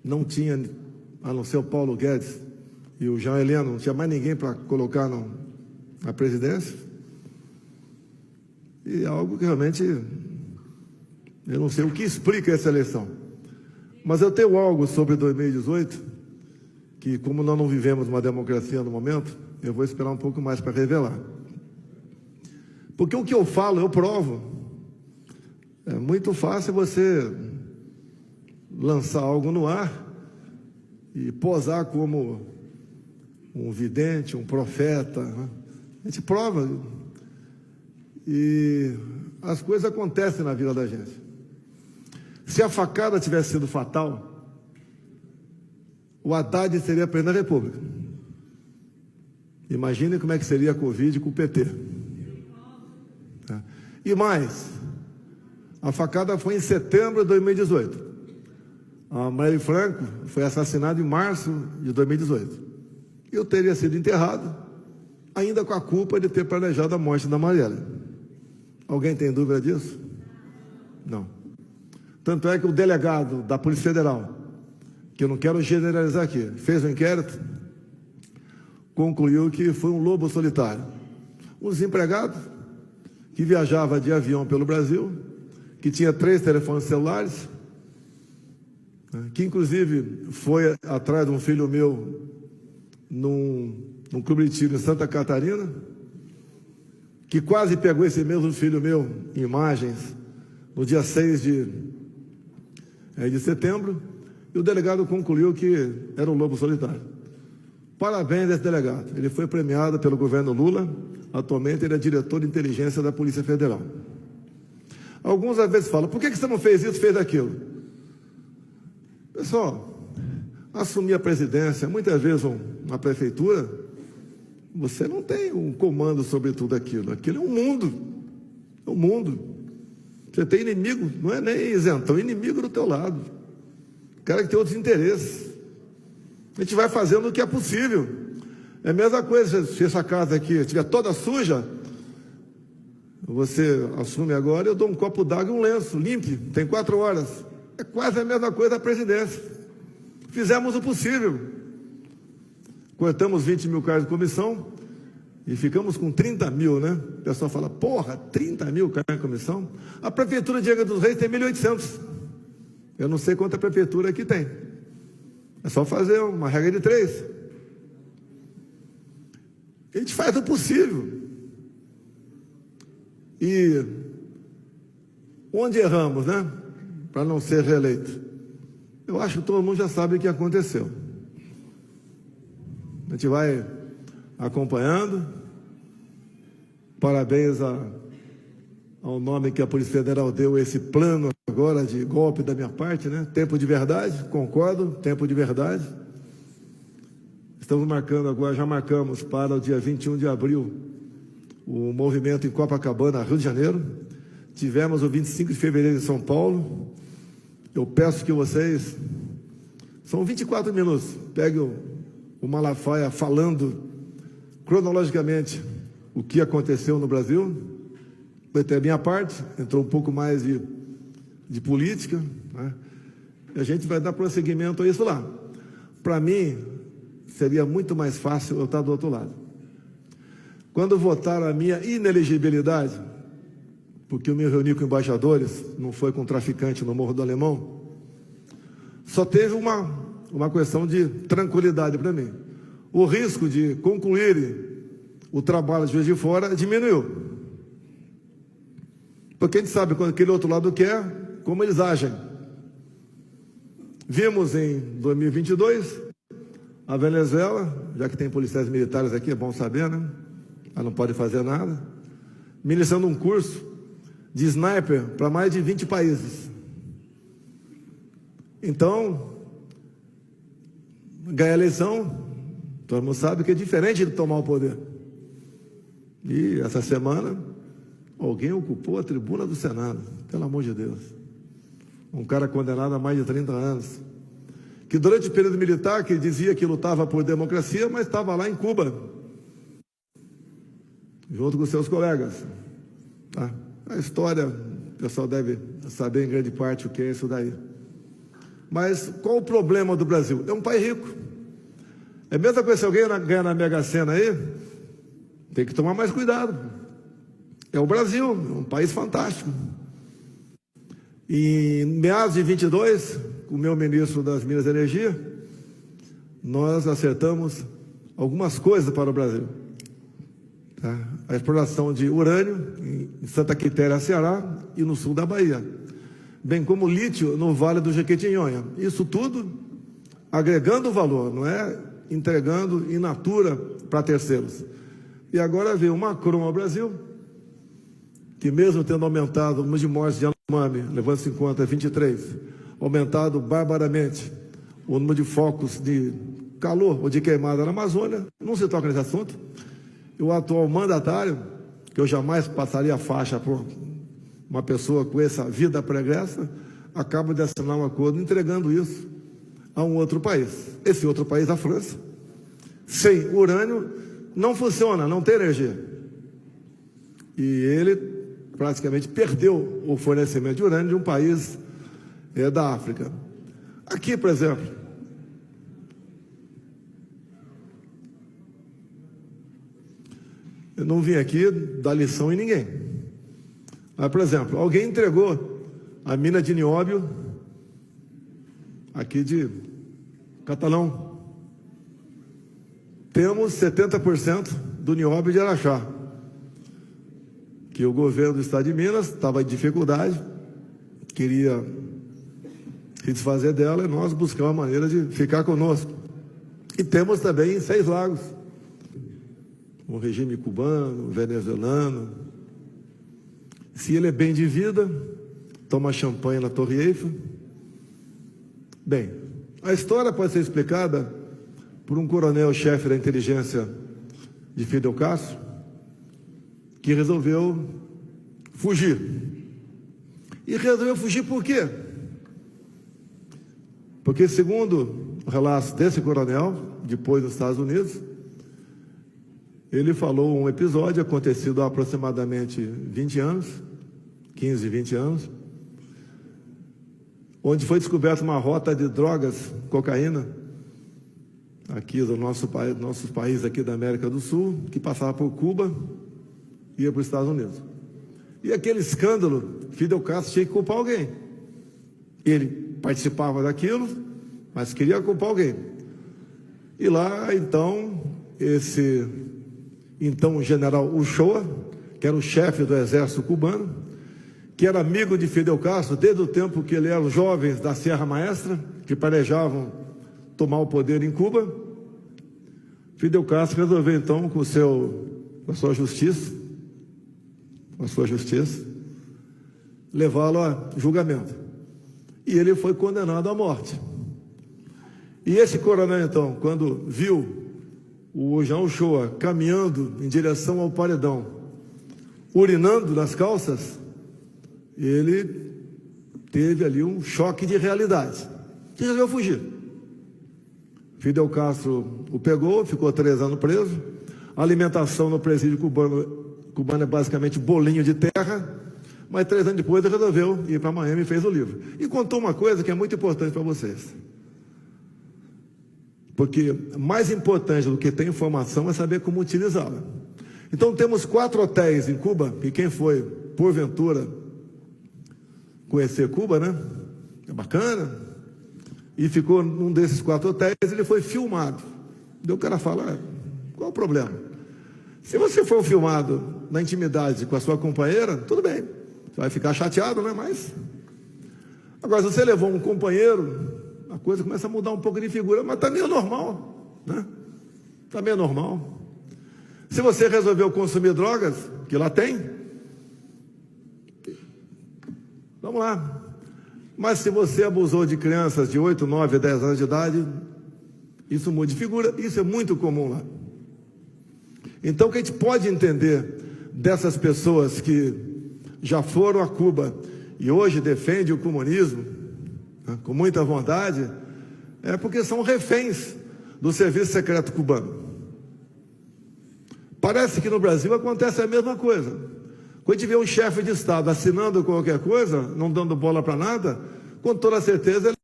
Não tinha, a não ser o Paulo Guedes e o Jean Heleno, não tinha mais ninguém para colocar na presidência. E é algo que realmente, eu não sei o que explica essa eleição. Mas eu tenho algo sobre 2018, que como nós não vivemos uma democracia no momento, eu vou esperar um pouco mais para revelar. Porque o que eu falo, eu provo. É muito fácil você lançar algo no ar e posar como um vidente, um profeta, né? A gente prova. E as coisas acontecem na vida da gente. Se a facada tivesse sido fatal, o Haddad seria presidente da República. Imagine como é que seria a Covid com o PT. E mais, a facada foi em setembro de 2018. A Marielle Franco foi assassinada em março de 2018. Eu teria sido enterrado, ainda com a culpa de ter planejado a morte da Marielle. Alguém tem dúvida disso? Não. Tanto é que o delegado da Polícia Federal, que eu não quero generalizar aqui, fez um inquérito, concluiu que foi um lobo solitário. Um desempregado que viajava de avião pelo Brasil, que tinha 3 telefones celulares, que inclusive foi atrás de um filho meu num clube de tiro em Santa Catarina, que quase pegou esse mesmo filho meu em imagens no dia 6 de setembro, e o delegado concluiu que era um lobo solitário. Parabéns a esse delegado, ele foi premiado pelo governo Lula, atualmente ele é diretor de inteligência da Polícia Federal. Alguns às vezes falam, por que você não fez isso, fez aquilo? Pessoal, assumir a presidência, muitas vezes uma prefeitura, você não tem um comando sobre tudo aquilo. Aquilo é um mundo. É um mundo. Você tem inimigo, não é nem isentão, inimigo do teu lado. Cara que tem outros interesses. A gente vai fazendo o que é possível. É a mesma coisa, se essa casa aqui estiver toda suja, você assume agora, eu dou um copo d'água e um lenço, limpe, tem 4 horas. É quase a mesma coisa da presidência. Fizemos o possível. Cortamos 20 mil cargos de comissão e ficamos com 30 mil, né? O pessoal fala, porra, 30 mil cargos de comissão? A prefeitura de Angra dos Reis tem 1.800. Eu não sei quanta prefeitura aqui tem. É só fazer uma regra de 3. A gente faz o possível. E onde erramos, né? Para não ser reeleito. Eu acho que todo mundo já sabe o que aconteceu. A gente vai acompanhando. Parabéns ao nome que a Polícia Federal deu esse plano agora de golpe da minha parte, né? Tempo de verdade, concordo, tempo de verdade. Estamos marcando agora, já marcamos para o dia 21 de abril o movimento em Copacabana, Rio de Janeiro. Tivemos o 25 de fevereiro em São Paulo. Eu peço que vocês, são 24 minutos, peguem o Malafaia falando cronologicamente o que aconteceu no Brasil. Vai ter a minha parte, entrou um pouco mais de política, né? E a gente vai dar prosseguimento a isso lá. Para mim, seria muito mais fácil eu estar do outro lado. Quando votaram a minha inelegibilidade, porque eu me reuni com embaixadores, não foi com traficante no Morro do Alemão, só teve uma questão de tranquilidade para mim. O risco de concluir o trabalho de Juiz de Fora diminuiu. Porque a gente sabe quando aquele outro lado quer, como eles agem. Vimos em 2022, a Venezuela, já que tem policiais militares aqui, é bom saber, né? Ela não pode fazer nada, ministrando um curso de sniper para mais de 20 países. Então, ganhar a eleição, todo mundo sabe que é diferente de tomar o poder. E essa semana, alguém ocupou a tribuna do Senado, pelo amor de Deus. Um cara condenado a mais de 30 anos, que durante o período militar, que dizia que lutava por democracia, mas estava lá em Cuba, junto com seus colegas. Tá? A história, o pessoal deve saber em grande parte o que é isso daí. Mas qual o problema do Brasil? É um país rico. É a mesma coisa se alguém ganhar na Mega Sena aí, tem que tomar mais cuidado. É o Brasil, é um país fantástico. E em meados de 22, com o meu ministro das Minas e Energia, nós acertamos algumas coisas para o Brasil. Tá? A exploração de urânio em Santa Quitéria, Ceará, e no sul da Bahia, bem como lítio no Vale do Jequitinhonha. Isso tudo agregando valor, não é entregando in natura para terceiros. E agora veio o Macron ao Brasil, que mesmo tendo aumentado o número de mortes de Yanomami, levando-se em conta 23, aumentado barbaramente o número de focos de calor ou de queimada na Amazônia, não se toca nesse assunto. E o atual mandatário, que eu jamais passaria a faixa por uma pessoa com essa vida pregressa, acaba de assinar um acordo entregando isso a um outro país. Esse outro país, a França, sem urânio, não funciona, não tem energia. E ele praticamente perdeu o fornecimento de urânio de um país da África. Aqui, por exemplo, eu não vim aqui dar lição em ninguém. Mas, por exemplo, alguém entregou a mina de nióbio aqui de Catalão. Temos 70% do nióbio de Araxá, que o governo do estado de Minas estava em dificuldade, queria se desfazer dela, e nós buscamos uma maneira de ficar conosco. E temos também em 6 Lagos, o regime cubano, venezuelano. Se ele é bem de vida, toma champanhe na Torre Eiffel. Bem, a história pode ser explicada por um coronel-chefe da inteligência de Fidel Castro, que resolveu fugir. E resolveu fugir por quê? Porque, segundo o relato desse coronel, depois dos Estados Unidos, ele falou um episódio acontecido há aproximadamente 20 anos, 15, 20 anos, onde foi descoberta uma rota de drogas, cocaína, aqui do nosso país aqui da América do Sul, que passava por Cuba e ia para os Estados Unidos. E aquele escândalo, Fidel Castro tinha que culpar alguém. Ele participava daquilo, mas queria culpar alguém. E lá, então, esse general Uchoa, que era o chefe do exército cubano, que era amigo de Fidel Castro desde o tempo que ele era os jovens da Serra Maestra, que planejavam tomar o poder em Cuba. Fidel Castro resolveu, então, com a sua justiça, levá-lo a julgamento. E ele foi condenado à morte. E esse coronel, então, quando viu o Jean Uchoa caminhando em direção ao paredão, urinando nas calças, ele teve ali um choque de realidade e resolveu fugir. Fidel Castro o pegou, ficou 3 anos preso. A alimentação no presídio cubano é basicamente bolinho de terra, mas 3 anos depois ele resolveu ir para Miami e fez o livro. E contou uma coisa que é muito importante para vocês. Porque mais importante do que ter informação é saber como utilizá-la. Então temos 4 hotéis em Cuba, e quem foi, porventura, conhecer Cuba, né? É bacana. E ficou num desses 4 hotéis, ele foi filmado. Daí o cara fala, qual o problema? Se você for filmado na intimidade com a sua companheira, tudo bem. Você vai ficar chateado, né? Mas agora, se você levou um companheiro, a coisa começa a mudar um pouco de figura, mas está meio normal, né? Está meio normal. Se você resolveu consumir drogas, que lá tem, vamos lá. Mas se você abusou de crianças de 8, 9, 10 anos de idade, isso muda de figura, isso é muito comum lá. Então, o que a gente pode entender dessas pessoas que já foram a Cuba e hoje defendem o comunismo, né, com muita vontade, é porque são reféns do serviço secreto cubano. Parece que no Brasil acontece a mesma coisa. Quando a gente vê um chefe de Estado assinando qualquer coisa, não dando bola para nada, com toda certeza ele